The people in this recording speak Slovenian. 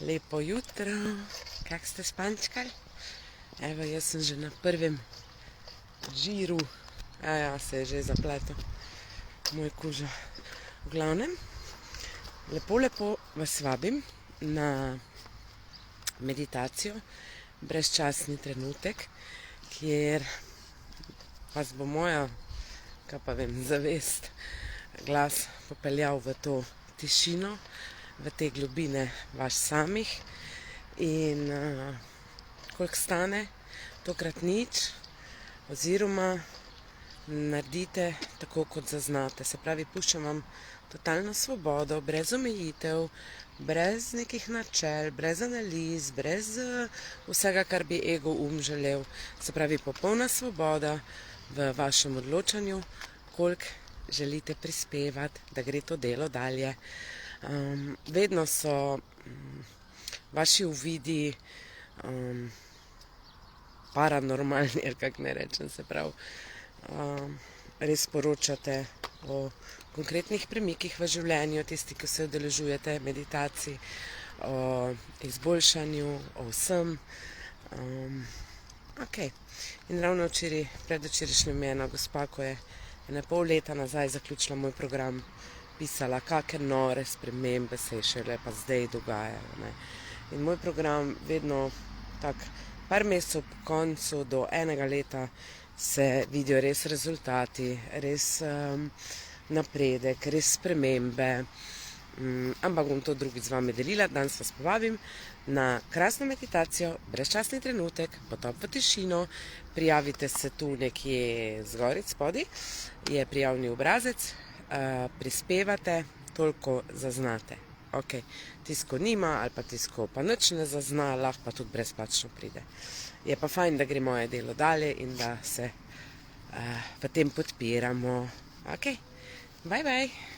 Lepo jutro, kak ste spančkali? Evo, jaz sem že na prvem žiru. Ja, se je že zapletel moj kuža. V glavnem, lepo vas vabim na meditacijo, brezčasni trenutek, kjer vas bo moja, kaj pa vem, zavest, glas popeljal v to tišino, v te globine vaš samih. In koliko stane? Tokrat nič, oziroma naredite tako, kot zaznate. Se pravi, puščam vam totalno svobodo, brez omejitev, brez nekih načel, brez analiz, brez vsega, kar bi ego želel. Se pravi, popolna svoboda v vašem odločanju, koliko želite prispevati, da gre to delo dalje. Vedno so vaši uvidi paranormalni, ali kako ne rečem, se pravi, res poročate o konkretnih premikih v življenju, tisti, ki se udeležujete meditacij, o izboljšanju, o vsem. In ravno predvčerajšnjim je ena gospa, ko je pol leta nazaj zaključila moj program, pisala, kakšne nore spremembe se je šele pa zdaj dogajajo. In moj program vedno par mesecev po koncu do enega leta se vidijo res rezultati, res napredek, res spremembe. Ampak bom to drugič z vami delila. Danes vas povabim na krasno meditacijo, brezčasni trenutek, potop v tišino. Prijavite se tu nekje zgoraj spodaj, je prijavni obrazec, prispevate, toliko zaznate. Tisto nima ali pa tisto pa nič ne zazna, lahko pa tudi brezplačno pride. Je pa fajn, da gre moje delo dalje in da se v tem podpiramo. Bye bye!